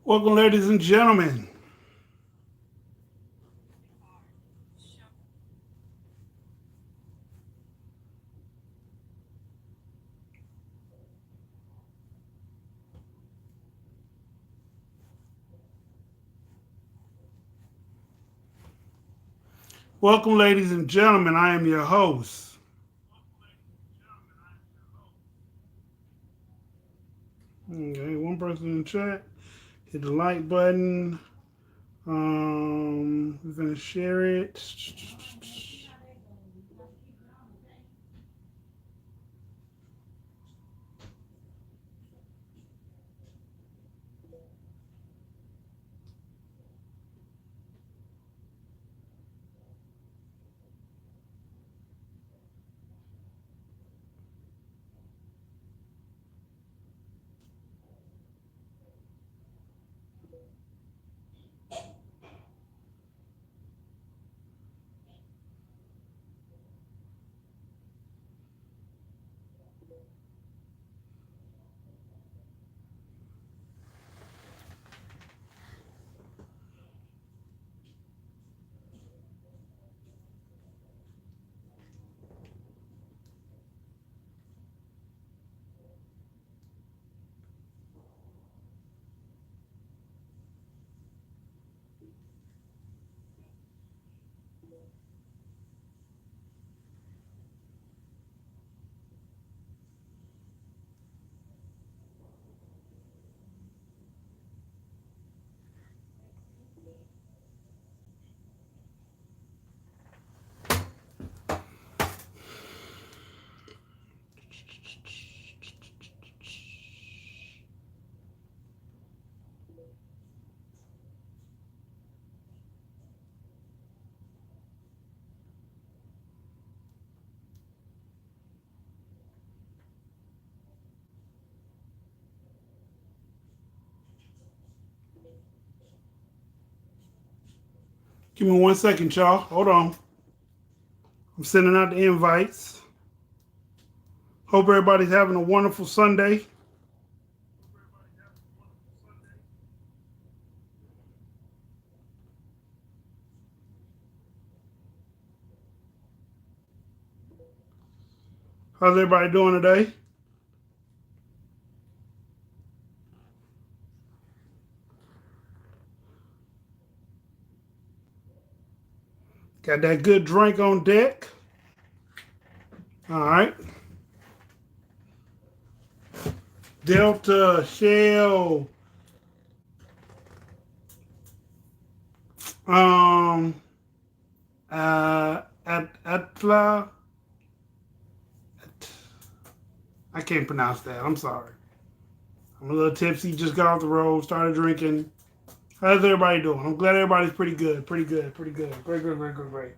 Welcome, ladies and gentlemen. Welcome, ladies and gentlemen. I am your host. Okay, one person in the chat. Hit the like button. We're gonna share it. Give me 1 second, y'all. Hold on. I'm sending out the invites. Hope everybody's having a wonderful Sunday. How's everybody doing today? Got that good drink on deck. All right. Delta, Shell, um, Atla. I can't pronounce that. I'm sorry. I'm a little tipsy. Just got off the road. Started drinking. How's everybody doing? I'm glad everybody's pretty good. Pretty good. Pretty good. Great, great, great, great, great.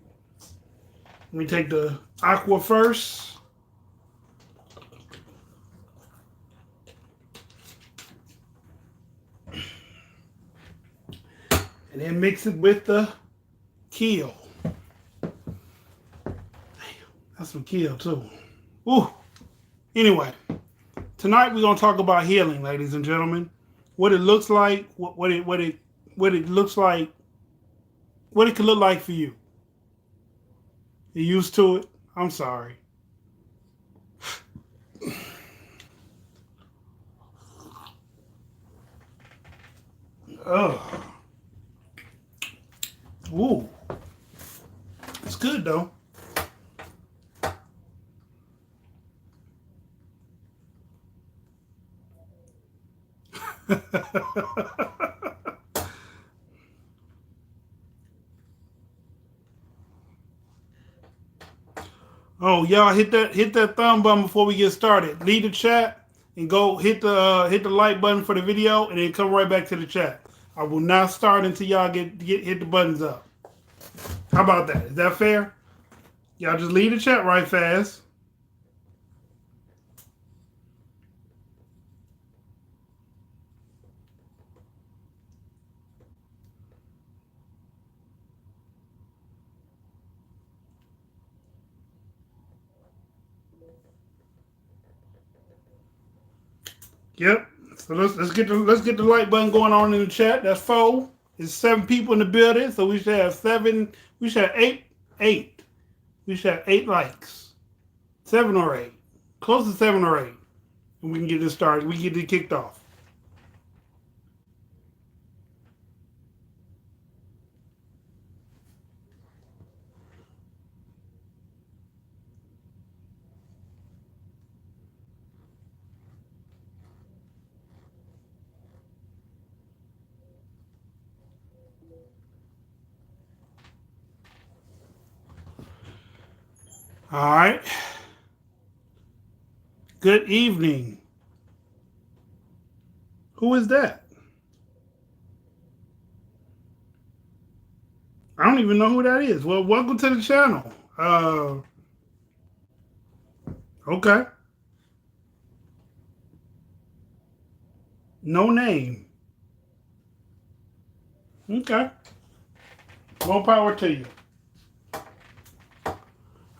Let me take the aqua first. And then mix it with the kale. Damn, that's some kale too. Ooh. Anyway, tonight we're gonna talk about healing, ladies and gentlemen. What it looks like, what it looks like, what it could look like for you. You used to it? I'm sorry. Oh. Ooh. It's good though. Oh, y'all hit that thumb button before we get started. Leave the chat and go hit the like button for the video, and then come right back to the chat. I will not start until y'all get hit the buttons up. How about that? Is that fair? Y'all just leave the chat right fast. Yep. So let's get the like button going on in the chat. That's 4. It's 7 people in the building, so we should have 7. We should have 8. We should have 8 likes, 7 or 8, close to 7 or 8, and we can get this started. We get it kicked off. All right. Good evening. Who is that? I don't even know who that is. Well, welcome to the channel. Okay. No name. Okay. More power to you.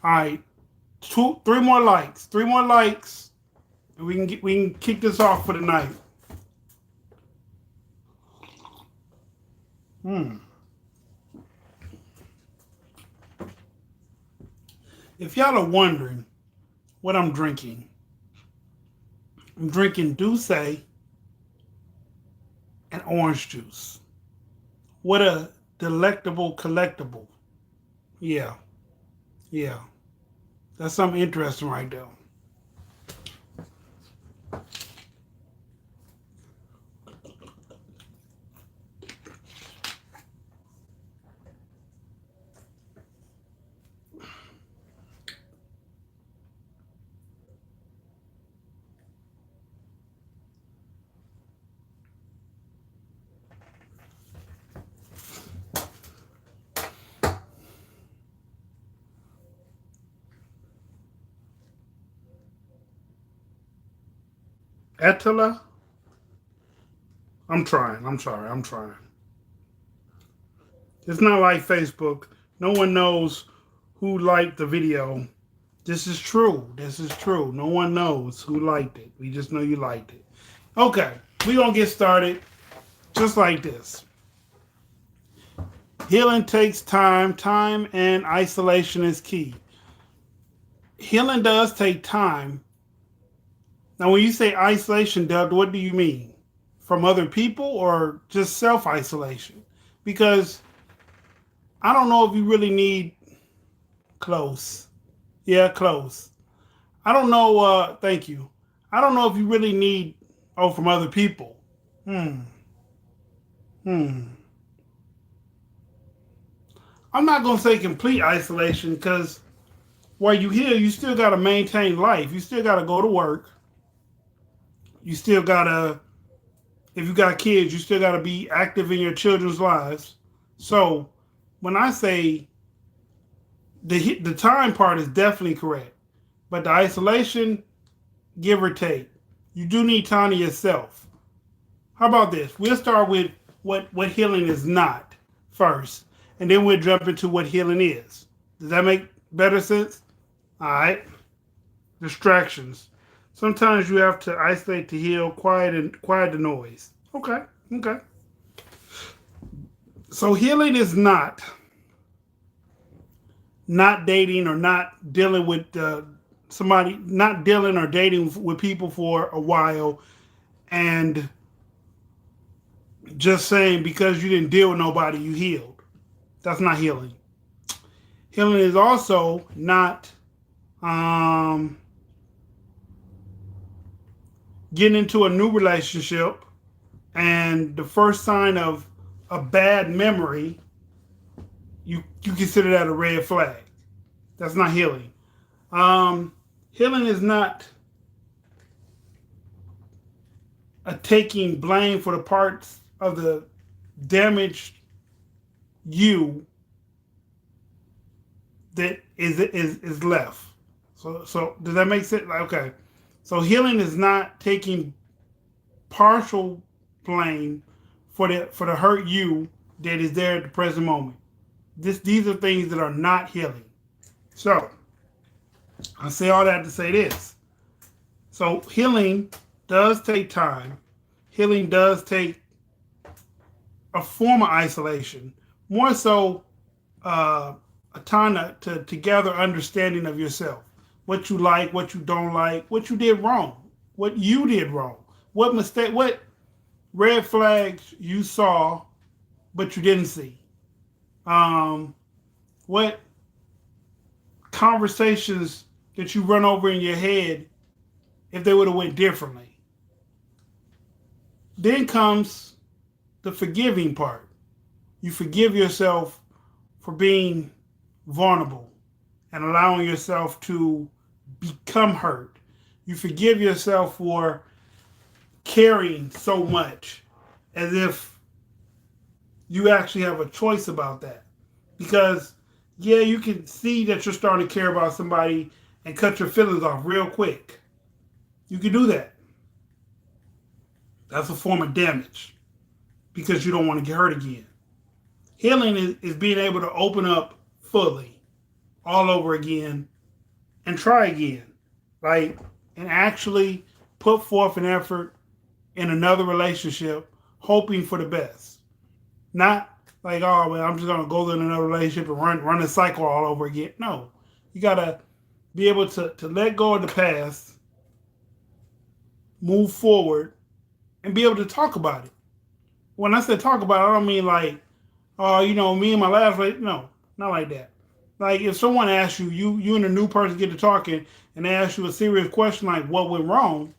All right. 3 more likes. 3 more likes. And we can kick this off for the night. If y'all are wondering what I'm drinking Douce and orange juice. What a delectable collectible. Yeah. That's something interesting right there. Etala? I'm trying. I'm sorry. I'm trying. It's not like Facebook. No one knows who liked the video. This is true. This is true. No one knows who liked it. We just know you liked it. Okay. We're going to get started just like this. Healing takes time. Time and isolation is key. Healing does take time. Now, when you say isolation, Doug, what do you mean? From other people or just self-isolation? Because I don't know if you really need close. Yeah, close. I don't know. Thank you. I don't know if you really need, from other people. I'm not going to say complete isolation because while you heal, you still got to maintain life. You still got to go to work. You still got to, if you got kids, you still got to be active in your children's lives. So when I say the time part is definitely correct, but the isolation, give or take, you do need time to yourself. How about this? We'll start with what healing is not first, and then we'll jump into what healing is. Does that make better sense? All right. Distractions. Sometimes you have to isolate to heal, quiet the noise. Okay. So healing is not dating or not dealing with somebody, not dealing or dating with people for a while and just saying because you didn't deal with nobody, you healed. That's not healing. Healing is also not getting into a new relationship and the first sign of a bad memory, you consider that a red flag. That's not healing. Healing is not taking blame for the parts of the damaged you that is left. So does that make sense? Okay. So healing is not taking partial blame for the hurt you that is there at the present moment. These are things that are not healing. So I say all that to say this. So healing does take time. healing does take a form of isolation, more so a time to gather understanding of yourself, what you like, what you don't like, what you did wrong, what you did wrong, what mistake, what red flags you saw but you didn't see, what conversations that you run over in your head if they would have went differently. Then comes the forgiving part. You forgive yourself for being vulnerable and allowing yourself to become hurt. You forgive yourself for caring so much as if you actually have a choice about that. Because, yeah, you can see that you're starting to care about somebody and cut your feelings off real quick. You can do that. That's a form of damage because you don't want to get hurt again. Healing is being able to open up fully all over again and try again. Like, and actually put forth an effort in another relationship, hoping for the best. Not like, oh, well, I'm just going to go in another relationship and run the cycle all over again. No. You got to be able to let go of the past, move forward, and be able to talk about it. When I said talk about it, I don't mean like, oh, me and my last relationship. No, not like that. Like if someone asks you, you and a new person get to talking, and they ask you a serious question like, what went wrong?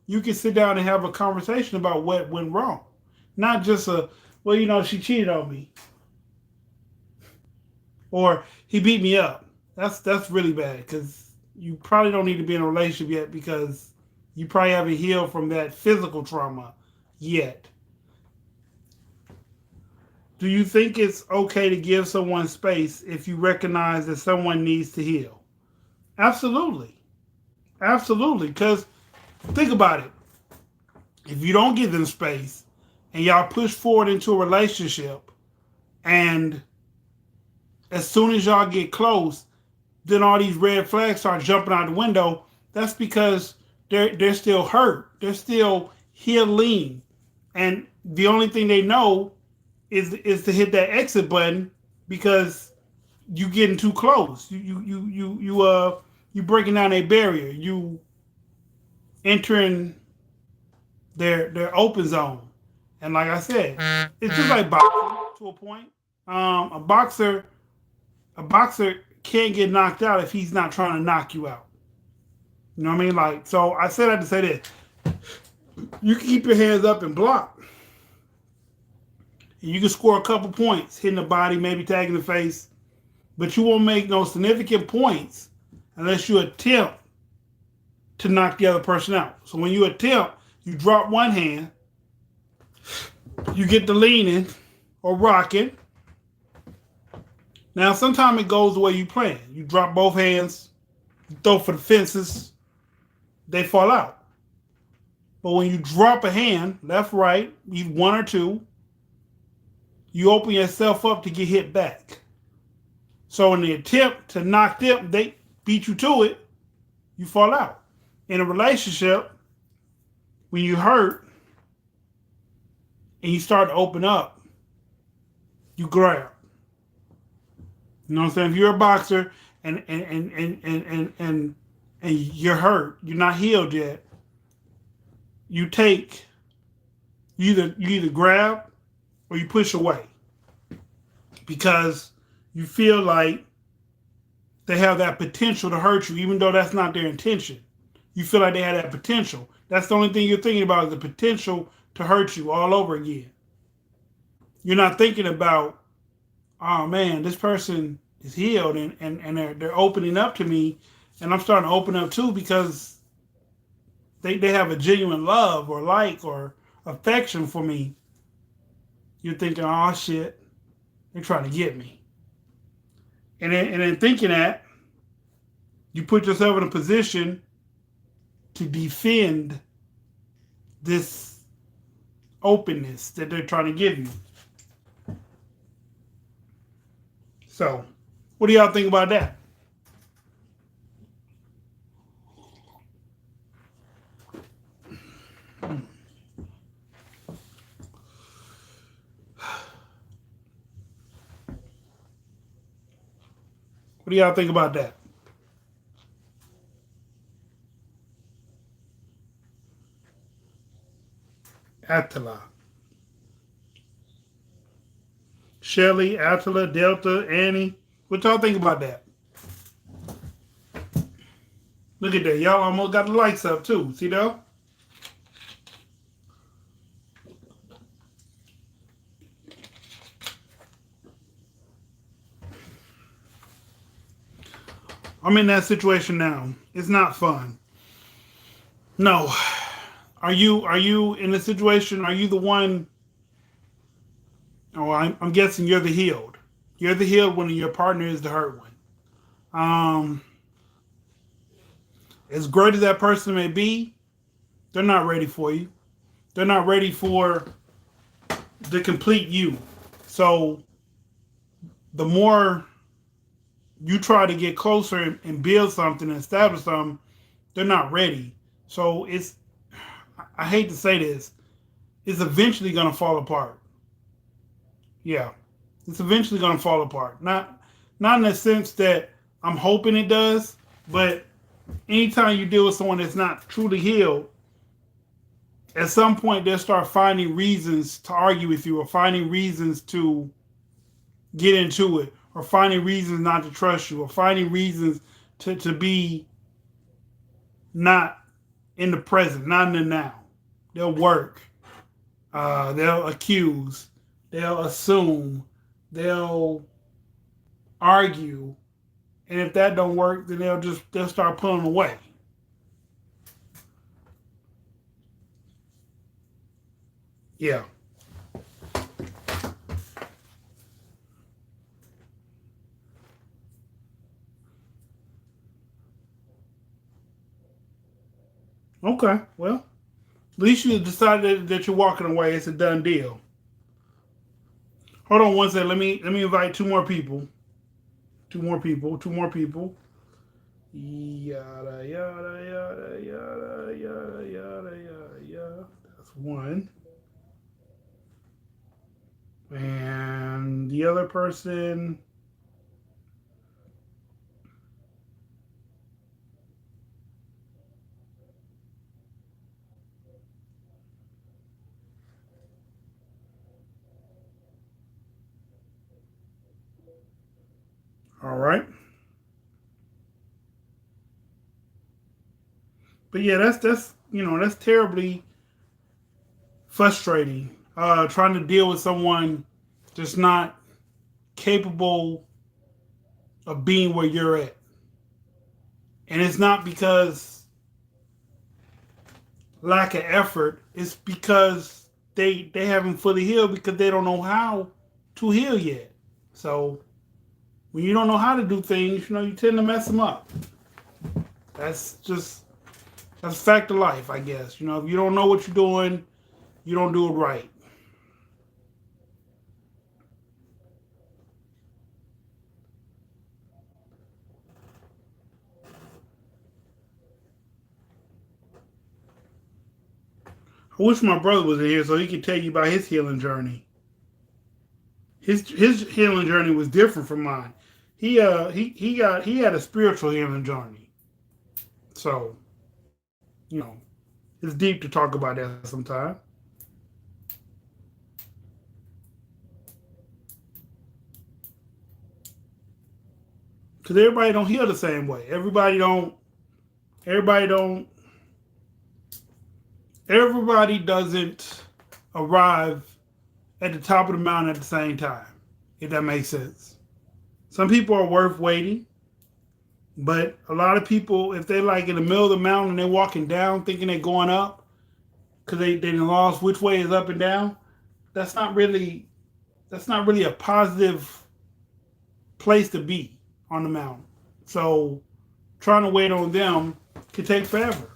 You can sit down and have a conversation about what went wrong. Not just well, she cheated on me. Or he beat me up. That's really bad because you probably don't need to be in a relationship yet because you probably haven't healed from that physical trauma yet. Do you think it's okay to give someone space if you recognize that someone needs to heal? Absolutely. Absolutely. Because think about it. If you don't give them space and y'all push forward into a relationship and as soon as y'all get close, then all these red flags start jumping out the window. That's because they're still hurt. They're still healing. And the only thing they know is to hit that exit button because you getting too close. You breaking down a barrier. You entering their open zone. And like I said, it's just like boxing to a point. A boxer can't get knocked out if he's not trying to knock you out. You know what I mean? Like, so I said that to say this. You can keep your hands up and block. And you can score a couple points, hitting the body, maybe tagging the face, but you won't make no significant points unless you attempt to knock the other person out. So when you attempt, you drop one hand, you get the leaning or rocking. Now, sometimes it goes the way you plan. You drop both hands, you throw for the fences, they fall out. But when you drop a hand, left, right, either one or two, you open yourself up to get hit back. So in the attempt to knock them, they beat you to it, you fall out. In a relationship, when you hurt and you start to open up, you grab. You know what I'm saying? If you're a boxer and you're hurt, you're not healed yet, you either grab or you push away because you feel like they have that potential to hurt you, even though that's not their intention. You feel like they have that potential. That's the only thing you're thinking about is the potential to hurt you all over again. You're not thinking about, oh man, this person is healed and they're opening up to me, and I'm starting to open up too because they have a genuine love or like or affection for me. You're thinking, oh shit, they're trying to get me. And then thinking that, you put yourself in a position to defend this openness that they're trying to give you. So, what do y'all think about that? What do y'all think about that? Attila. Shelly, Attila, Delta, Annie. What y'all think about that? Look at that. Y'all almost got the lights up too. See that? I'm in that situation now. It's not fun. No. Are you in a situation? Are you the one? Oh, I'm guessing you're the healed. You're the healed when your partner is the hurt one. Um, as great as that person may be, they're not ready for you. They're not ready for the complete you. So the more you try to get closer and build something and establish something, they're not ready. So I hate to say this, it's eventually gonna fall apart. Yeah. It's eventually gonna fall apart. Not in the sense that I'm hoping it does, but anytime you deal with someone that's not truly healed, at some point they'll start finding reasons to argue with you or finding reasons to get into it or finding reasons not to trust you or finding reasons to be not in the present, not in the now. They'll work. They'll accuse. They'll assume. They'll argue. And if that don't work, then they'll start pulling away. Yeah. Okay. Well, at least you decided that you're walking away. It's a done deal. Hold on one second. Let me invite two more people. Two more people. Two more people. Yada yada yada yada yada yada yada yada. That's one. And the other person. All right. But yeah, that's terribly frustrating. Trying to deal with someone that's not capable of being where you're at, and it's not because lack of effort. It's because they haven't fully healed because they don't know how to heal yet. So when you don't know how to do things, you tend to mess them up. That's just that's a fact of life, I guess. If you don't know what you're doing, you don't do it right. I wish my brother was in here so he could tell you about his healing journey. His healing journey was different from mine. He had a spiritual healing journey. So, you know, it's deep to talk about that sometime. Because everybody don't heal the same way. Everybody don't everybody doesn't arrive at the top of the mountain at the same time, if that makes sense. Some people are worth waiting, but a lot of people, if they're like in the middle of the mountain and they're walking down thinking they're going up, because they lost which way is up and down, that's not really a positive place to be on the mountain. So trying to wait on them could take forever.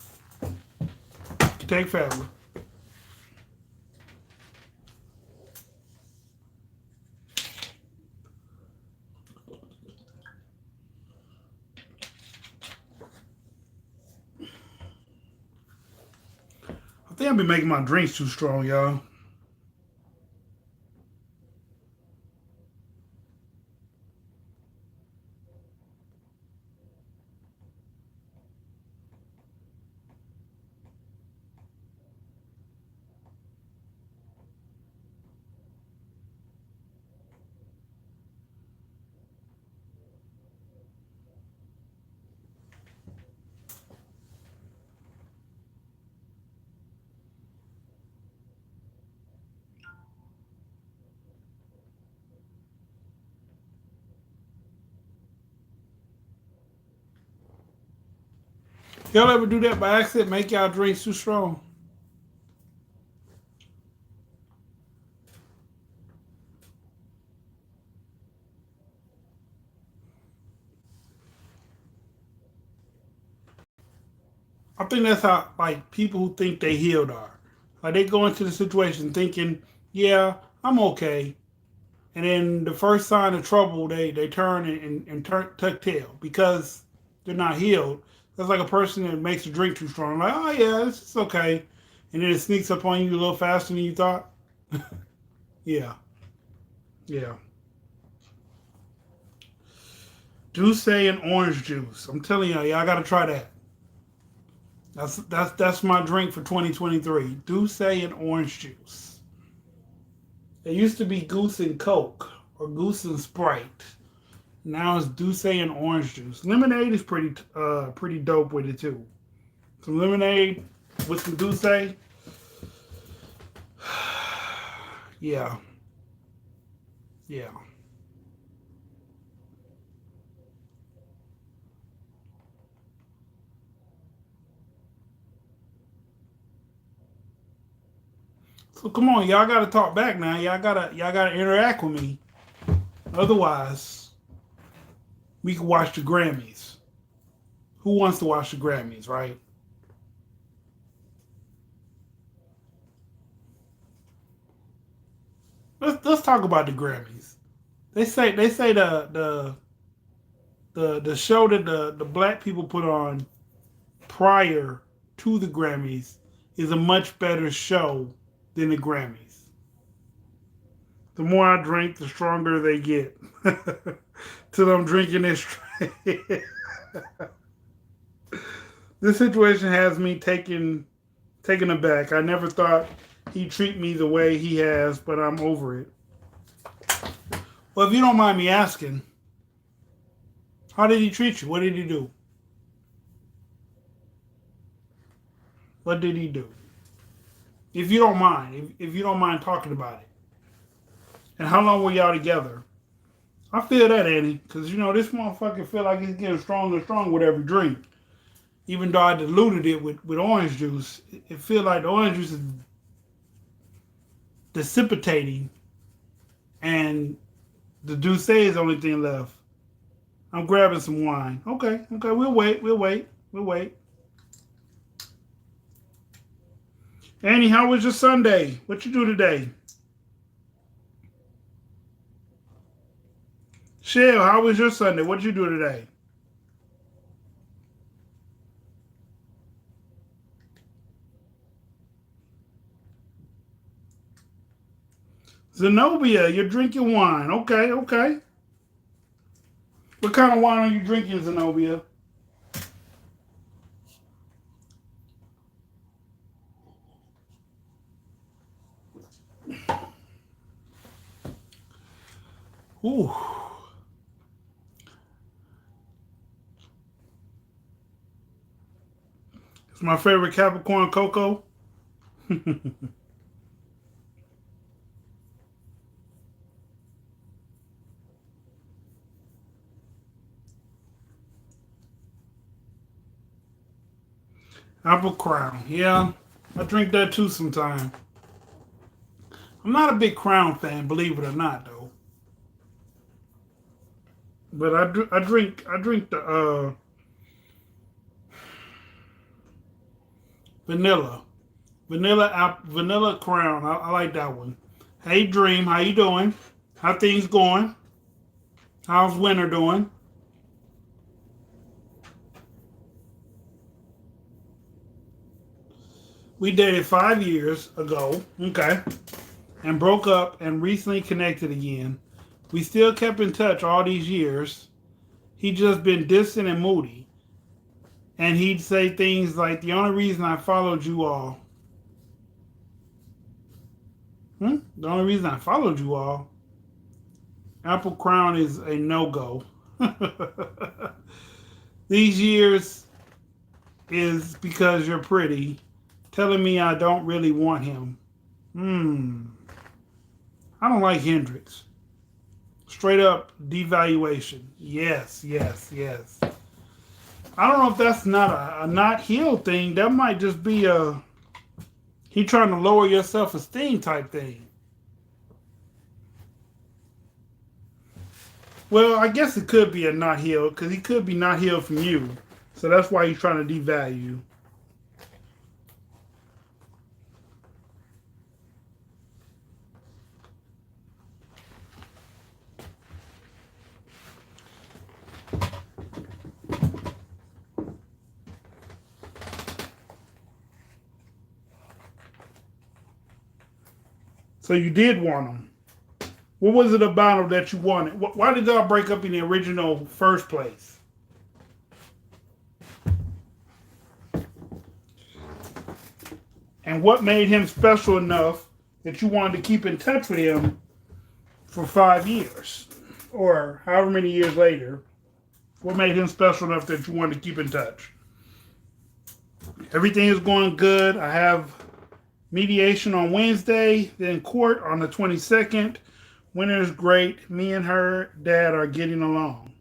Could take forever. I think I've been making my drinks too strong, y'all. Y'all ever do that by accident? Make y'all drinks too strong? I think that's how like people who think they healed are. Like they go into the situation thinking, yeah, I'm okay. And then the first sign of trouble, they turn and turn tuck tail because they're not healed. That's like a person that makes a drink too strong. Like, oh yeah, it's okay. And then it sneaks up on you a little faster than you thought. Yeah, yeah. Douce and orange juice. I'm telling y'all gotta try that. That's my drink for 2023. Douce and orange juice. It used to be Goose and Coke or Goose and Sprite. Now it's Douce and orange juice. Lemonade is pretty dope with it too. Some lemonade with some Douce. Yeah, yeah. So come on, y'all gotta talk back now. Y'all gotta interact with me. Otherwise, we can watch the Grammys. Who wants to watch the Grammys, right? Let's talk about the Grammys. They say the show that the black people put on prior to the Grammys is a much better show than the Grammys. The more I drink, the stronger they get. Till I'm drinking this. This situation has me taken aback. I never thought he'd treat me the way he has, but I'm over it. Well, if you don't mind me asking, how did he treat you? What did he do? What did he do? If you don't mind, if you don't mind talking about it. And how long were y'all together? I feel that, Annie, because you know this motherfucker feel like he's getting stronger and stronger with every drink. Even though I diluted it with orange juice, it feels like the orange juice is dissipating, and the Douce is the only thing left. I'm grabbing some wine. Okay, okay, we'll wait. Annie, how was your Sunday? What you do today? Shell, how was your Sunday? What you do today? Zenobia, you're drinking wine. Okay, okay. What kind of wine are you drinking, Zenobia? Ooh. It's my favorite Capricorn cocoa. Apple Crown. Yeah, I drink that too sometimes. I'm not a big Crown fan, believe it or not, though. But I drink the vanilla, vanilla Crown. I like that one. Hey Dream, how you doing? How things going? How's winter doing? We dated 5 years ago, okay, and broke up and recently connected again. We still kept in touch all these years. He just been distant and moody. And he'd say things like, the only reason I followed you all. The only reason I followed you all. Apple Crown is a no go. These years is because you're pretty. Telling me I don't really want him. I don't like Hendrix. Straight up devaluation. Yes, yes, yes. I don't know if that's not a not healed thing. That might just be a he trying to lower your self esteem type thing. Well, I guess it could be a not healed because he could be not healed from you. So that's why he's trying to devalue you. So you did want him. What was it about him that you wanted? Why did y'all break up in the original first place? And what made him special enough that you wanted to keep in touch with him for 5 years? Or however many years later, what made him special enough that you wanted to keep in touch? Everything is going good. I have mediation on Wednesday, then court on the 22nd. Winter is great. Me and her dad are getting along.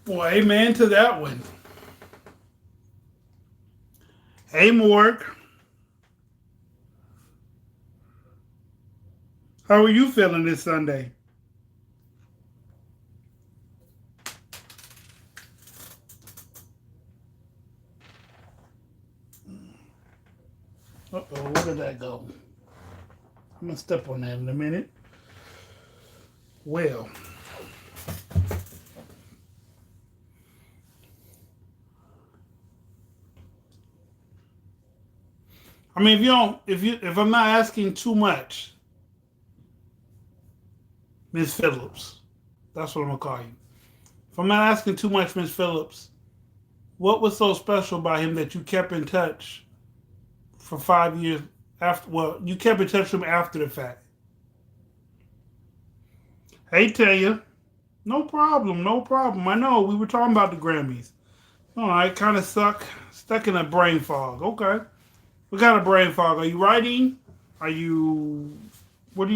Boy, amen to that one. Hey, Morg. How are you feeling this Sunday? Uh-oh, where did that go? I'm going to step on that in a minute. Well. I mean, if I'm not asking too much, Miss Phillips, that's what I'm going to call you. If I'm not asking too much, Miss Phillips, what was so special about him that you kept in touch for 5 years after? Well, you kept in touch with him after the fact. Hey, Taya. No problem, no problem. I know we were talking about the Grammys. Oh, I kind of stuck in a brain fog. Okay. What kind of brain fog? Are you writing? What are you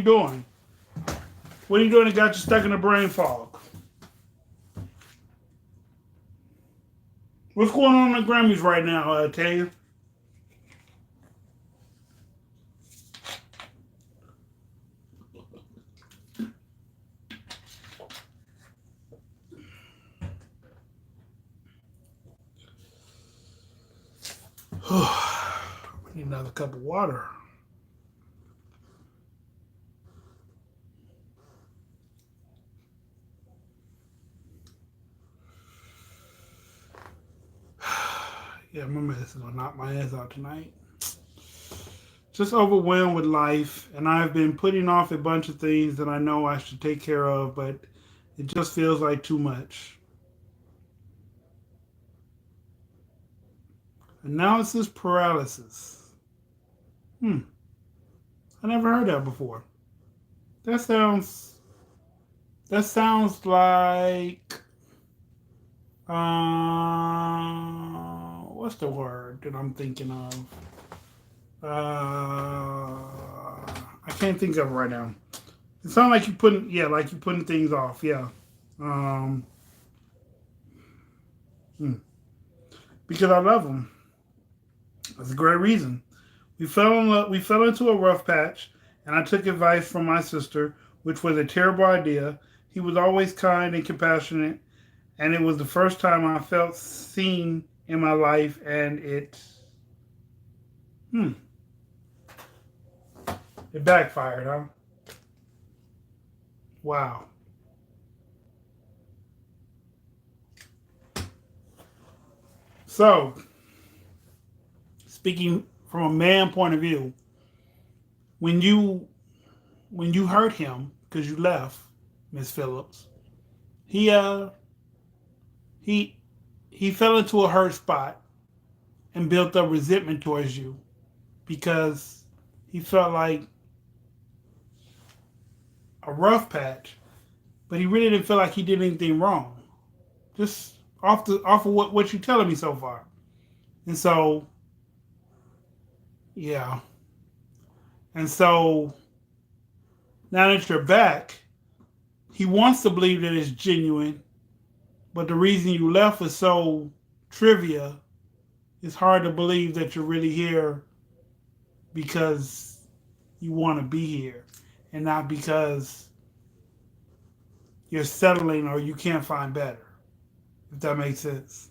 doing? What are you doing that got you stuck in a brain fog? What's going on in the Grammys right now, Taya? I need another cup of water. Yeah, my medicine will knock my ass out tonight. Just overwhelmed with life, and I've been putting off a bunch of things that I know I should take care of, but it just feels like too much. Analysis paralysis. I never heard that before. That sounds like what's the word that I'm thinking of? I can't think of it right now. It sounds like you're putting things off. Yeah. Because I love him. That's a great reason. We fell in love. We fell into a rough patch, and I took advice from my sister, which was a terrible idea. He was always kind and compassionate, and it was the first time I felt seen in my life, and it backfired, huh? Wow. So, speaking from a man point of view, when you hurt him because you left, Miss Phillips, he he fell into a hurt spot and built up resentment towards you because he felt like a rough patch, but he really didn't feel like he did anything wrong. Just off of what you're telling me so far. And so, yeah. And so now that you're back, he wants to believe that it's genuine, But the reason you left was so trivia. It's hard to believe that you're really here because you want to be here and not because you're settling or you can't find better. If that makes sense.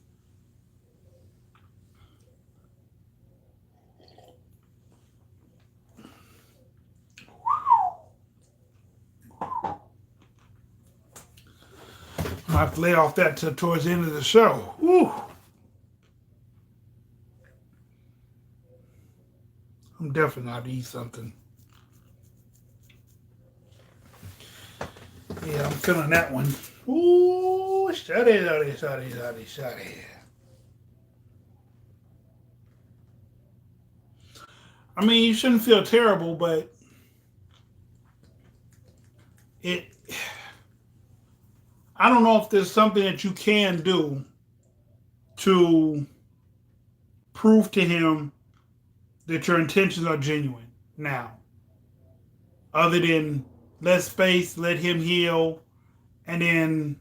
I have to lay off that towards the end of the show. Woo. I'm definitely not to eat something. Yeah, I'm feeling that one. Ooh, shawty. I mean, you shouldn't feel terrible, but it. I don't know if there's something that you can do to prove to him that your intentions are genuine now, other than let space, let him heal, and then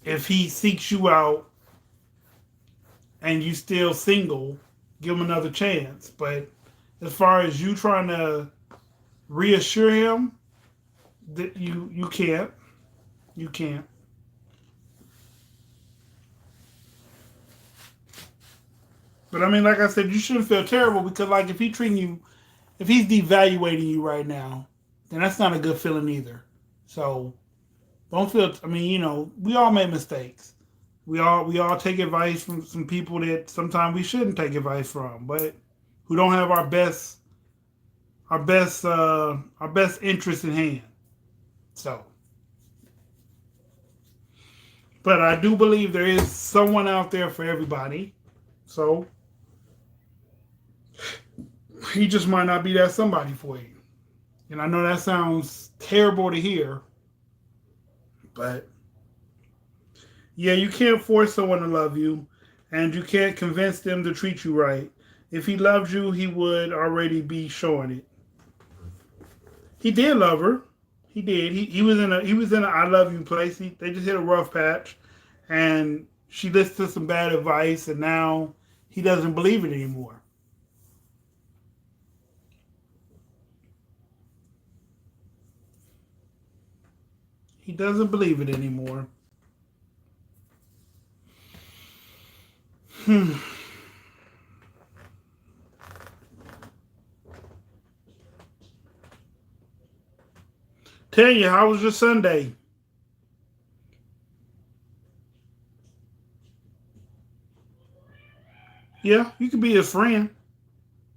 if he seeks you out and you still single, give him another chance. But as far as you trying to reassure him that you can't. You can't. But I mean, like I said, you shouldn't feel terrible because, like, if he's devaluating you right now, then that's not a good feeling either. So don't feel. I mean, we all make mistakes. We all take advice from some people that sometimes we shouldn't take advice from, but who don't have our best interest in hand. So. But I do believe there is someone out there for everybody. So he just might not be that somebody for you. And I know that sounds terrible to hear. But yeah, you can't force someone to love you. And you can't convince them to treat you right. If he loved you, he would already be showing it. He did love her. He did. He was in a I love you place. They just hit a rough patch, and she listened to some bad advice, and now he doesn't believe it anymore. He doesn't believe it anymore. Tell you, how was your Sunday? Yeah, you could be his friend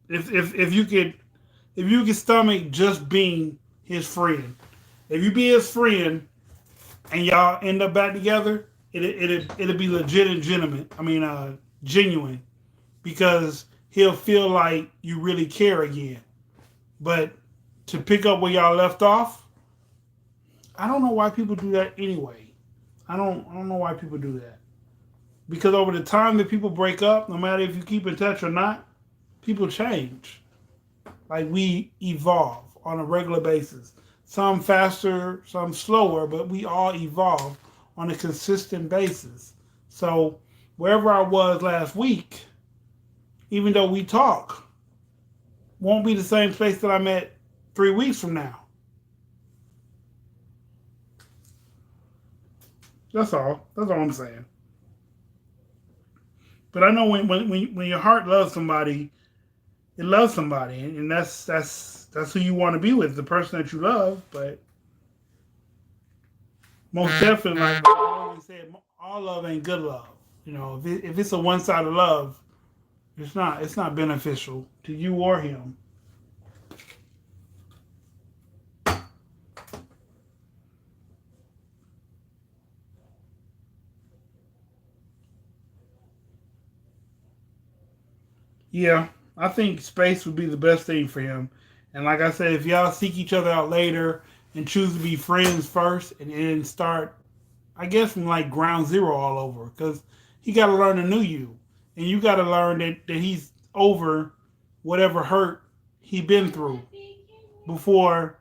if you could stomach just being his friend. If you be his friend and y'all end up back together, it'll be legit and gentleman. I mean, genuine, because he'll feel like you really care again. But to pick up where y'all left off, I don't know why people do that anyway. I don't know why people do that. Because over the time that people break up, no matter if you keep in touch or not, people change. Like, we evolve on a regular basis. Some faster, some slower, but we all evolve on a consistent basis. So wherever I was last week, even though we talk, won't be the same place that I'm at 3 weeks from now. That's all I'm saying. But I know when your heart loves somebody, it loves somebody, and that's who you want to be with, the person that you love. But most definitely, like I always said, all love ain't good love. If it's a one-sided love, it's not beneficial to you or him. Yeah, I think space would be the best thing for him. And like I said, if y'all seek each other out later and choose to be friends first, and then start, I guess, from like ground zero all over, because he got to learn a new you, and you got to learn that he's over whatever hurt he been through before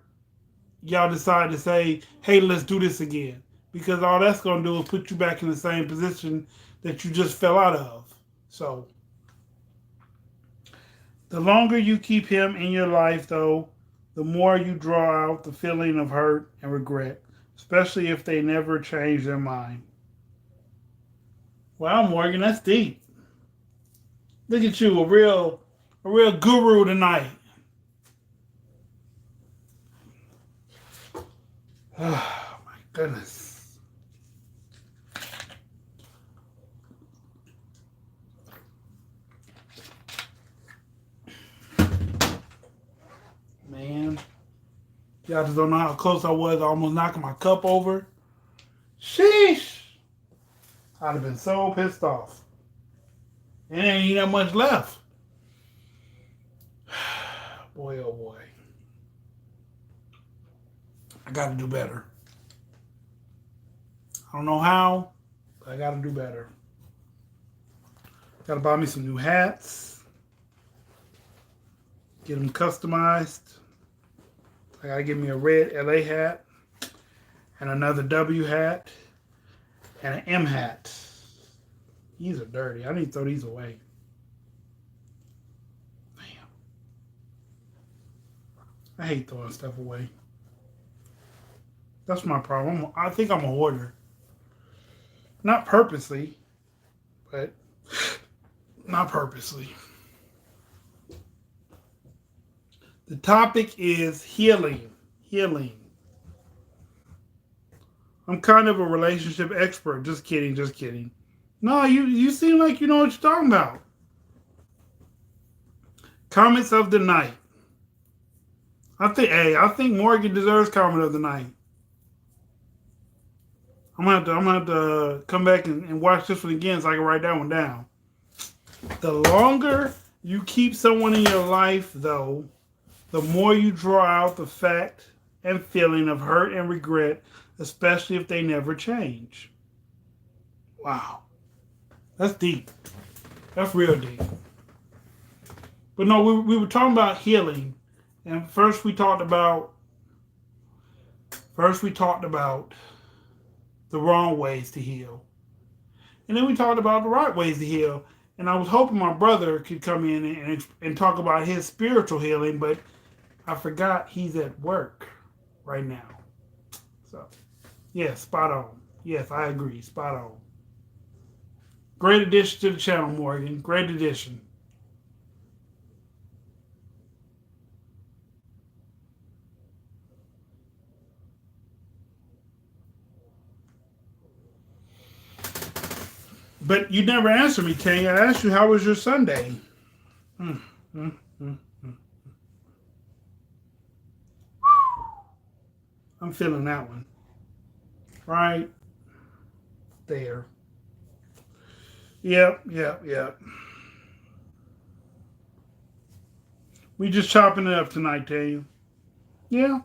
y'all decide to say, "Hey, let's do this again." because all that's going to do is put you back in the same position that you just fell out of. So, the longer you keep him in your life, though, the more you draw out the feeling of hurt and regret, especially if they never change their mind. Wow, Morgan, that's deep. Look at you, a real guru tonight. Oh my goodness. Man. Y'all just don't know how close I was. I almost knocking my cup over. Sheesh. I'd have been so pissed off. And there ain't that much left. Boy, oh boy. I gotta do better. I don't know how, but I gotta do better. Gotta buy me some new hats. Get them customized. I gotta get me a red LA hat and another W hat and an M hat. These are dirty. I need to throw these away. Damn. I hate throwing stuff away. That's my problem. I think I'm a hoarder. Not purposely, but not purposely. The topic is healing. Healing. I'm kind of a relationship expert. Just kidding, just kidding. No, you seem like you know what you're talking about. Comments of the night. I think Morgan deserves comment of the night. I'm gonna have to come back and watch this one again so I can write that one down. The longer you keep someone in your life, though, the more you draw out the fact and feeling of hurt and regret, especially if they never change. Wow. That's deep. That's real deep. But no, we were talking about healing. And first we talked about the wrong ways to heal. And then we talked about the right ways to heal. And I was hoping my brother could come in and talk about his spiritual healing, but I forgot he's at work right now. So, yeah, spot on. Yes, I agree. Spot on. Great addition to the channel, Morgan. Great addition. But you never answered me, King. I asked you, how was your Sunday? I'm feeling that one. Right there. Yep. We just chopping it up tonight, Tanya. Yeah.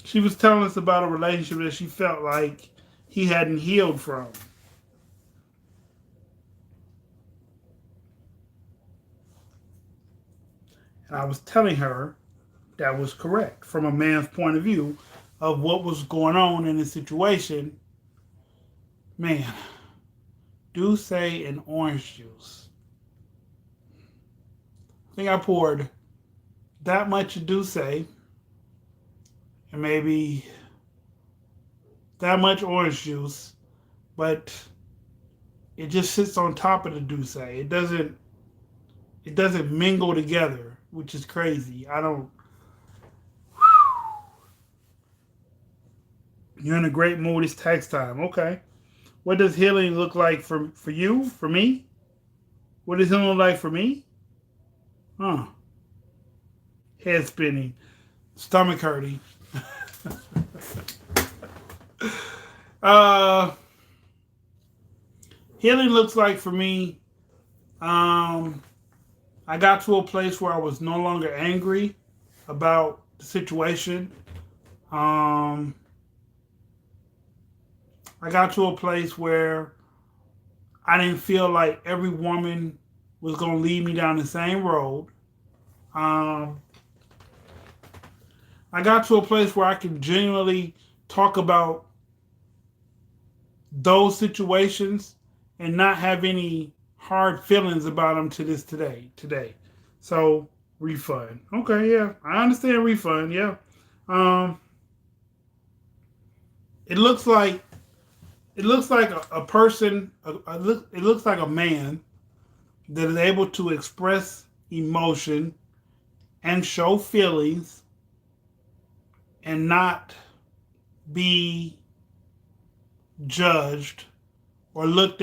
She was telling us about a relationship that she felt like he hadn't healed from. And I was telling her that was correct from a man's point of view of what was going on in the situation. Man, Douce and orange juice. I think I poured that much of Douce and maybe that much orange juice, but it just sits on top of the Douce. It doesn't mingle together, which is crazy. You're in a great mood. It's tax time. Okay. What does healing look like for you? For me? What does healing look like for me? Huh. Head spinning. Stomach hurting. Healing looks like for me, I got to a place where I was no longer angry about the situation. I got to a place where I didn't feel like every woman was going to lead me down the same road. I got to a place where I could genuinely talk about those situations and not have any hard feelings about them to this today. So refund. Okay, yeah. I understand refund, yeah. Um it looks like a person it looks like a man that is able to express emotion and show feelings and not be judged or looked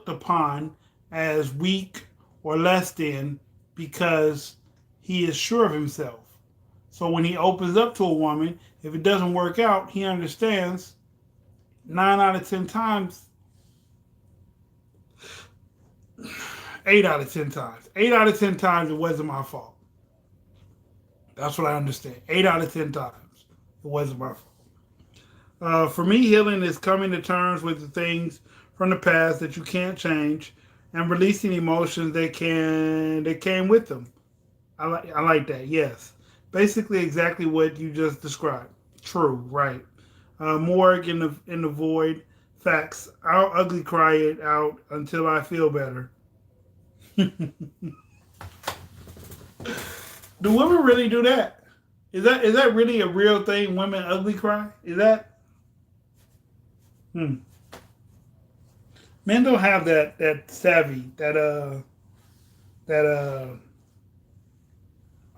upon as weak or less than because he is sure of himself. So when he opens up to a woman, if it doesn't work out, he understands 9 out of 10 times, 8 out of 10 times, 8 out of 10 times it wasn't my fault. That's what I understand. 8 out of 10 times it wasn't my fault. For me, healing is coming to terms with the things from the past that you can't change, and releasing emotions that came with them. I like that. Yes, basically exactly what you just described. True, right? Morgue in the void. Facts. I'll ugly cry it out until I feel better. Do women really do that? Is that really a real thing? Women ugly cry? Is that? Hmm. Men don't have that savvy, that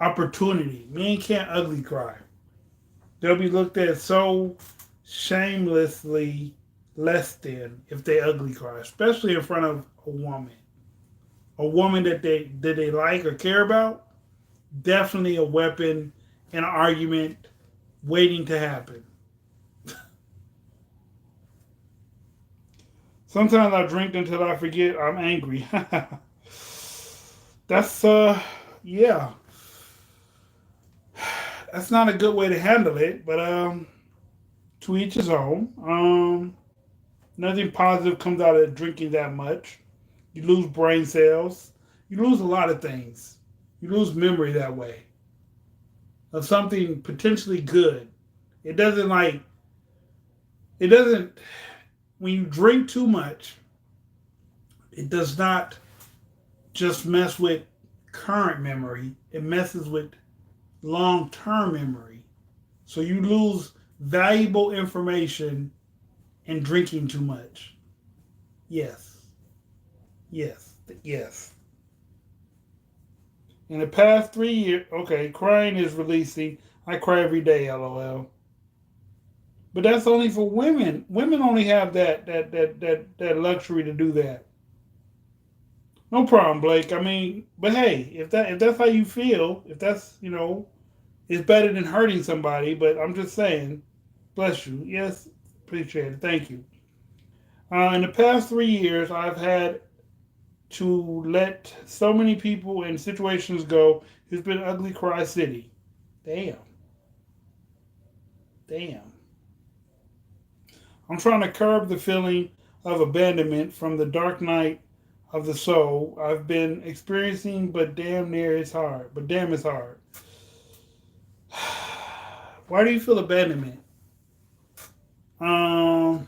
opportunity. Men can't ugly cry. They'll be looked at so shamelessly less than if they ugly cry, especially in front of a woman. A woman that they like or care about, definitely a weapon in an argument waiting to happen. Sometimes I drink until I forget I'm angry. That's yeah. That's not a good way to handle it, but to each his own. Nothing positive comes out of drinking that much. You lose brain cells. You lose a lot of things. You lose memory that way of something potentially good. It doesn't like it doesn't when you drink too much, it does not just mess with current memory. It messes with long-term memory. So you lose valuable information in drinking too much. Yes. Yes. Yes. In the past 3 years, okay, crying is releasing. I cry every day, lol. But that's only for women. Women only have that luxury to do that. No problem, Blake. I mean, but hey, if that's how you feel, if that's it's better than hurting somebody. But I'm just saying, bless you. Yes, appreciate it. Thank you. In the past 3 years, I've had to let so many people and situations go. It's been ugly cry city. Damn. Damn. I'm trying to curb the feeling of abandonment from the dark night of the soul I've been experiencing, but it's hard. But damn, it's hard. Why do you feel abandonment? Um,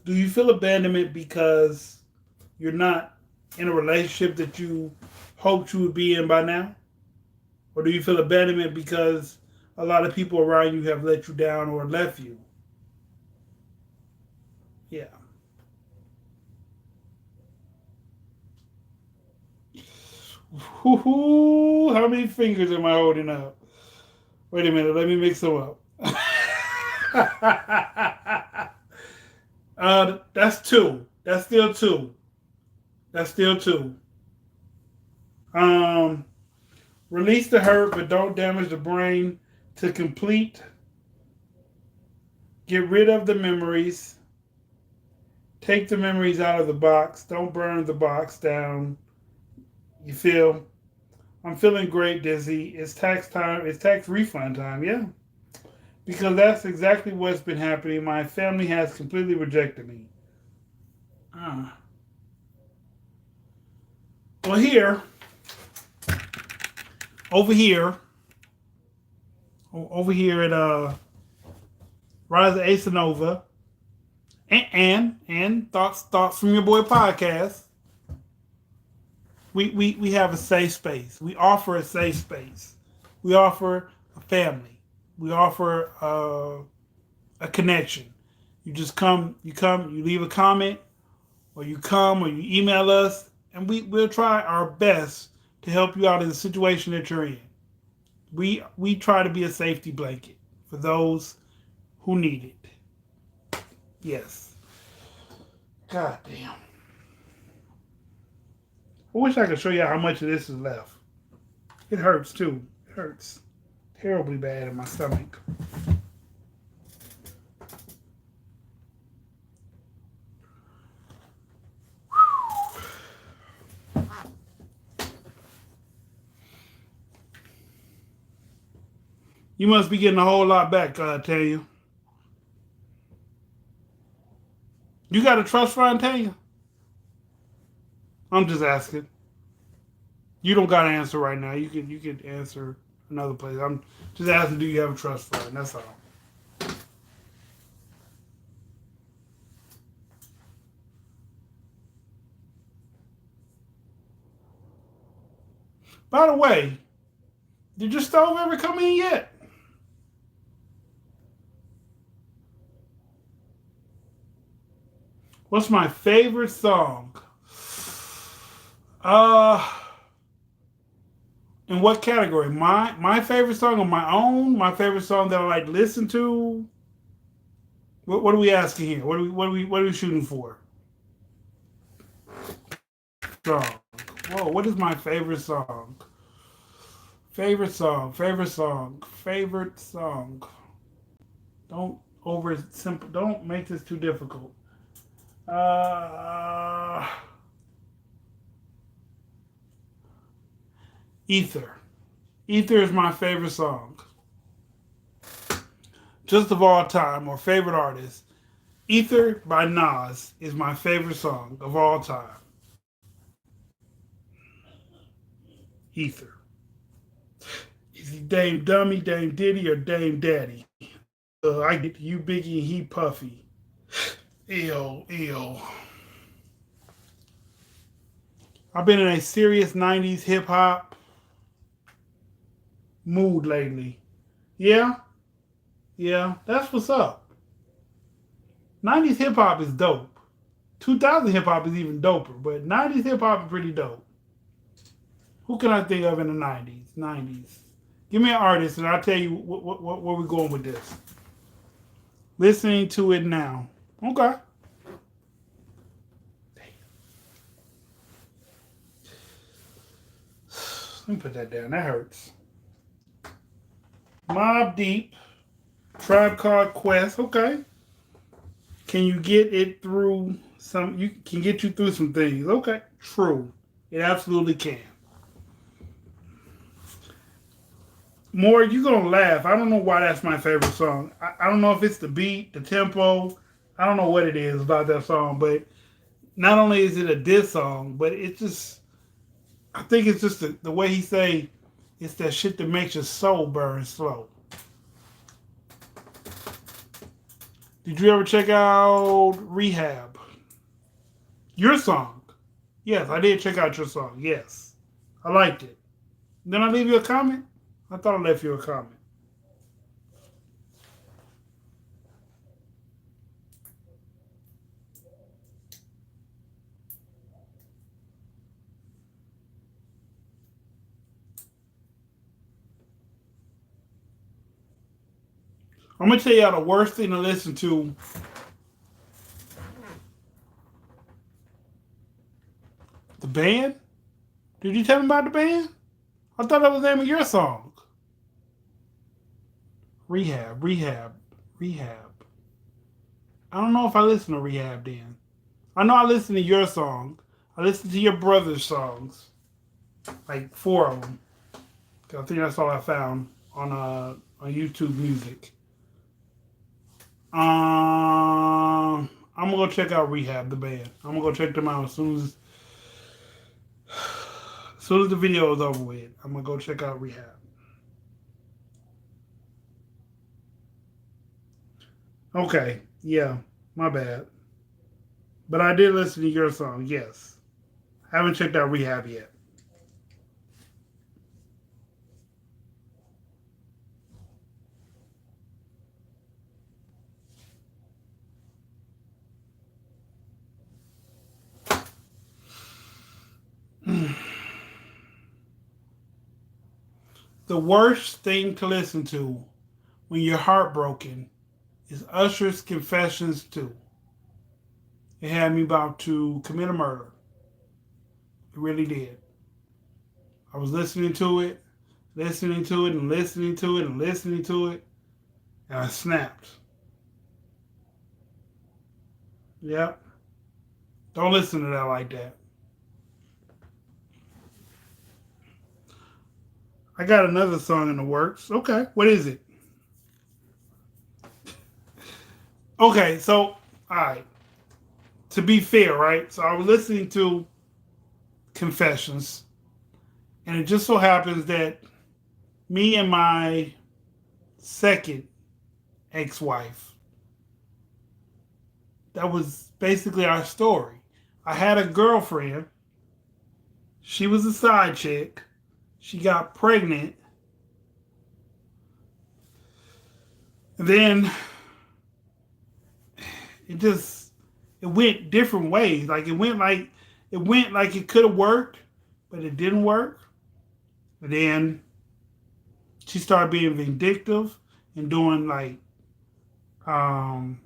do you feel abandonment because you're not in a relationship that you hoped you would be in by now? Or do you feel abandonment because a lot of people around you have let you down or left you? Yeah. Woo-hoo, how many fingers am I holding up? Wait a minute, let me mix them up. That's two. That's still two. That's still two. Um, Release the hurt, but don't damage the brain. To complete, get rid of the memories. Take the memories out of the box. Don't burn the box down. You feel? I'm feeling great, Dizzy. It's tax time. It's tax refund time. Yeah. Because that's exactly what's been happening. My family has completely rejected me. Uh. Well, over here at Rise of Asa Nova, and thoughts from your boy podcast. We have a safe space. We offer a safe space. We offer a family. We offer a connection. You just come, you leave a comment, or you come, or you email us, and we'll try our best to help you out in the situation that you're in. We try to be a safety blanket for those who need it. Yes. God damn. I wish I could show you how much of this is left. It hurts too. It hurts terribly bad in my stomach. You must be getting a whole lot back, Tanya. You got a trust fund, Tanya? I'm just asking. You don't got to answer right now. You can answer another place. I'm just asking, do you have a trust fund? That's all. By the way, did your stove ever come in yet? What's my favorite song? In what category? My favorite song on my own? My favorite song that I like to listen to? What are we asking here? What are we shooting for? Song. Whoa, what is my favorite song? Favorite song, favorite song, favorite song. Don't don't make this too difficult. Ether. Ether is my favorite song. Just of all time, or favorite artist. Ether by Nas is my favorite song of all time. Ether. Is he Dame Dummy, Dame Diddy, or Dame Daddy? I get you Biggie and he Puffy. Ew. I've been in a serious 90s hip hop mood lately. Yeah, that's what's up. 90s hip hop is dope. 2000 hip hop is even doper, but 90s hip hop is pretty dope. Who can I think of in the 90s? 90s. Give me an artist and I'll tell you where we're going with this. Listening to it now. Okay. Let me put that down. That hurts. Mobb Deep. Tribe Called Quest. Okay. Can you get it through some? You can get you through some things. Okay. True. It absolutely can. More, you're going to laugh. I don't know why that's my favorite song. I don't know if it's the beat, the tempo. I don't know what it is about that song, but not only is it a diss song, but it's just, I think it's just the way he say, it's that shit that makes your soul burn slow. Did you ever check out Rehab? Your song. Yes, I did check out your song. Yes. I liked it. Then I leave you a comment? I thought I left you a comment. I'm going to tell y'all the worst thing to listen to. The band? Did you tell me about the band? I thought that was the name of your song. Rehab. I don't know if I listen to Rehab then. I know I listen to your song. I listen to your brother's songs. Like 4 of them. I think that's all I found on YouTube Music. I'm gonna go check out Rehab, the band. I'm gonna go check them out as soon as the video is over with. I'm gonna go check out Rehab. Okay, yeah, my bad. But I did listen to your song, yes. Haven't checked out Rehab yet. The worst thing to listen to when you're heartbroken is Usher's Confessions 2. It had me about to commit a murder. It really did. I was listening to it, listening to it, and listening to it, and listening to it, and I snapped. Yep. Don't listen to that like that. I got another song in the works. Okay, what is it? Okay, so, all right. To be fair, right? So I was listening to Confessions, and it just so happens that me and my second ex-wife, that was basically our story. I had a girlfriend. She was a side chick. She got pregnant. And then it just it went different ways. Like it could have worked, but it didn't work. And then she started being vindictive and doing like um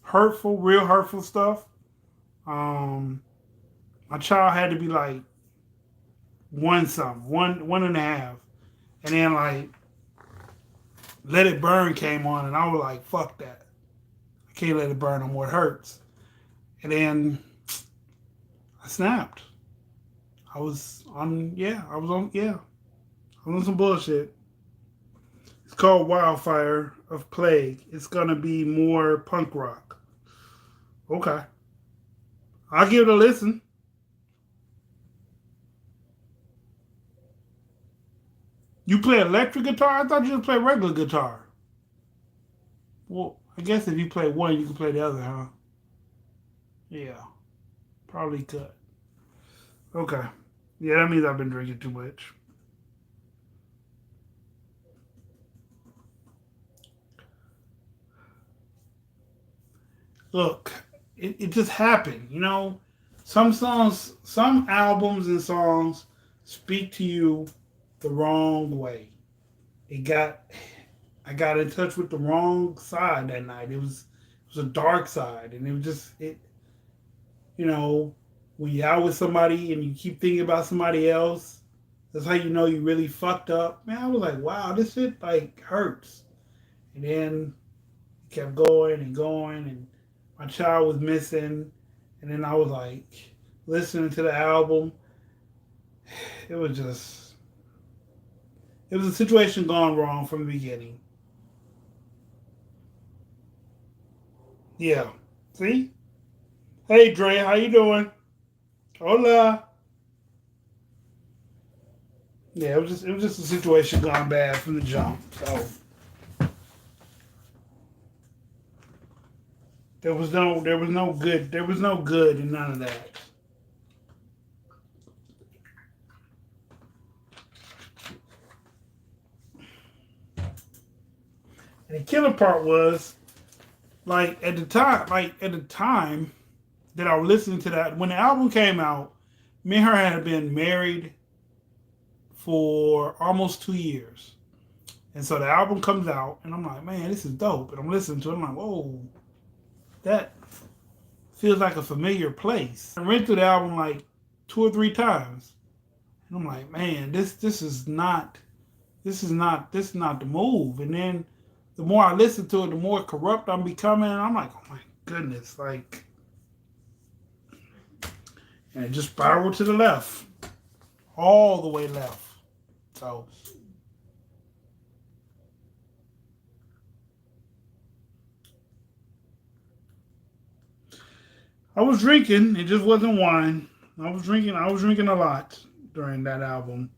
hurtful, real hurtful stuff. Um my child had to be like one something, one and a half. And then like Let It Burn came on and I was like, fuck that. I can't let it burn no more. It hurts. And then I snapped. I was on some bullshit. It's called Wildfire of Plague. It's gonna be more punk rock. Okay. I'll give it a listen. You play electric guitar? I thought you just play regular guitar. Well, I guess if you play one, you can play the other, huh? Yeah, probably could. Okay. Yeah, that means I've been drinking too much. Look, it just happened. Some songs, some albums and songs speak to you the wrong way. It got, I got in touch with the wrong side that night. It was a dark side, and it was just you know, when you're out with somebody and you keep thinking about somebody else, that's how you know you really fucked up. Man, I was like, wow, this shit like hurts. And then it kept going and going, and my child was missing. And then I was like listening to the album. It was just, it was a situation gone wrong from the beginning. Yeah. See? Hey, Dre, how you doing? Hola. Yeah, it was just a situation gone bad from the jump. So there was no good in none of that. And the killer part was like at the time that I was listening to that when the album came out, me and her had been married for almost 2 years. And so the album comes out and I'm like, man, this is dope. And I'm listening to it, I'm like, whoa, that feels like a familiar place. I read through the album like 2 or 3 times. And I'm like, man, this is not the move. And then the more I listen to it, the more corrupt I'm becoming. And I'm like, oh my goodness, like, and it just spiraled to the left, all the way left. So I was drinking. It just wasn't wine. I was drinking. I was drinking a lot during that album.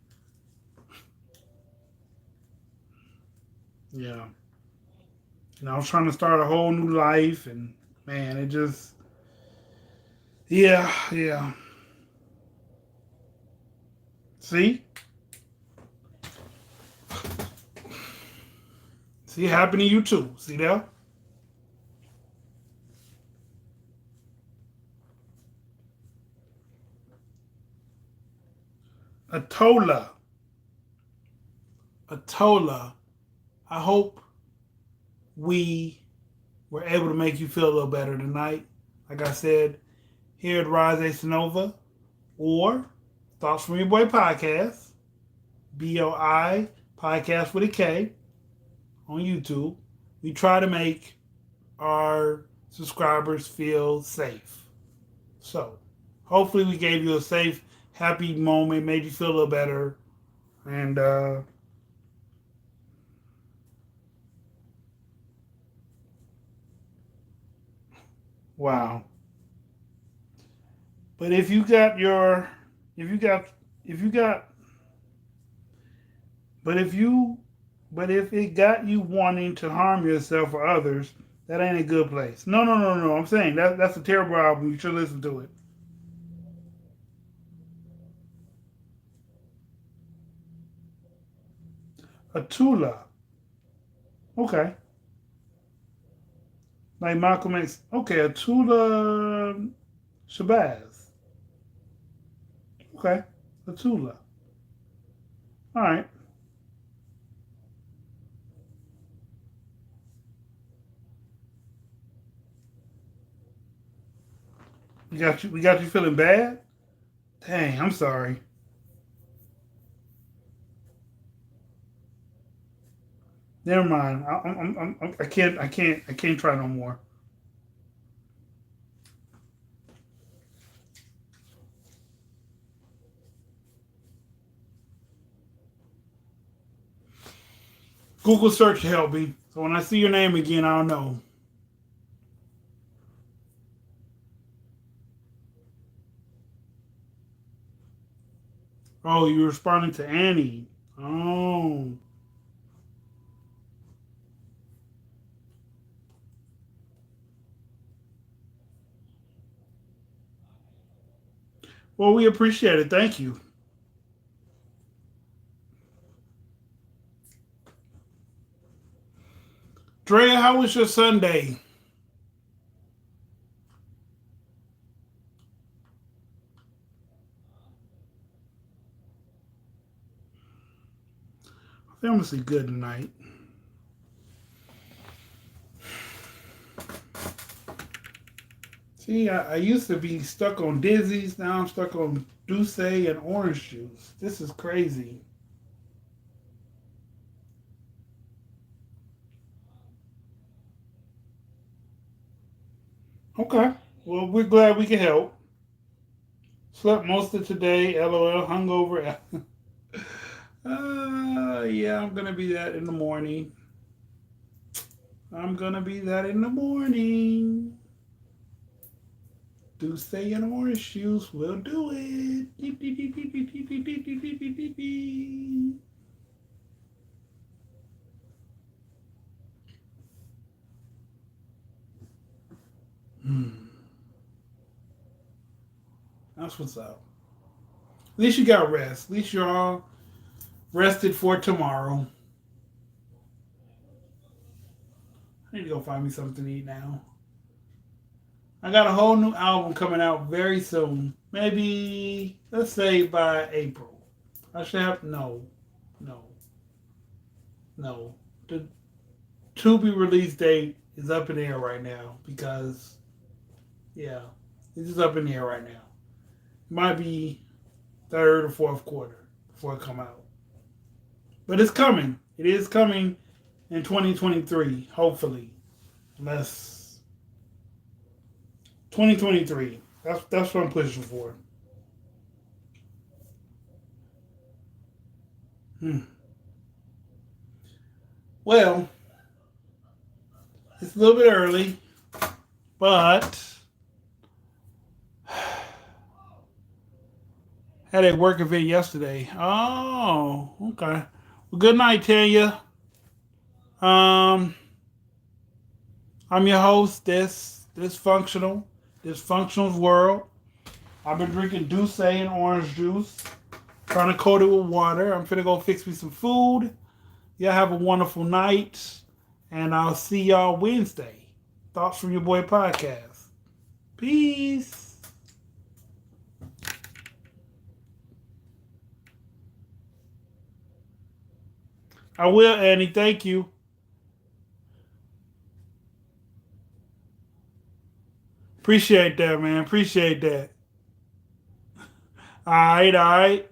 Yeah. I was trying to start a whole new life, and man, it just, yeah, yeah. See, see, it happened to you too. See that? Atola, Atola. I hope we were able to make you feel a little better tonight. Like I said, here at Rise A Sonova or Thoughts from Your Boy Podcast, BOI Podcast with a K on YouTube. We try to make our subscribers feel safe. So, hopefully, we gave you a safe, happy moment, made you feel a little better. And, wow. But if you got your, if you got, if you got, but if you, but if it got you wanting to harm yourself or others, that ain't a good place. No, no, no, no. I'm saying that's a terrible album. You should listen to it. Atula. Okay. Like Malcolm X. Okay, Atula Shabazz. Okay. Atula. All right. We got you feeling bad? Dang, I'm sorry. Never mind. I can't try no more. Google search help me. So when I see your name again, I'll know. Oh, you're responding to Annie. Oh. Well, we appreciate it. Thank you. Drea, how was your Sunday? Famously good tonight. See, I used to be stuck on Dizzies. Now I'm stuck on Douce and orange juice. This is crazy. Okay. Well, we're glad we can help. Slept most of today. LOL. Hungover. Yeah, I'm gonna be that in the morning. I'm gonna be that in the morning. Douce and orange juice will do it. Hmm. That's what's up. At least you got rest. At least you're all rested for tomorrow. I need to go find me something to eat now. I got a whole new album coming out very soon. Maybe let's say by April. I should have no, no. The to be release date is up in the air right now because yeah, it's just up in the air right now. It might be third or fourth quarter before it come out, but it's coming. It is coming in 2023, hopefully. Unless 2023. That's what I'm pushing for. Hmm. Well, it's a little bit early, but had a work event yesterday. Oh, okay. Well, good night, Tanya. Um, I'm your host, Dysfunctional's World. I've been drinking Douce and orange juice, trying to coat it with water. I'm finna go fix me some food. Y'all have a wonderful night, and I'll see y'all Wednesday. Thoughts from Your Boy podcast. Peace. I will, Annie. Thank you. Appreciate that, man. Appreciate that. All right, all right.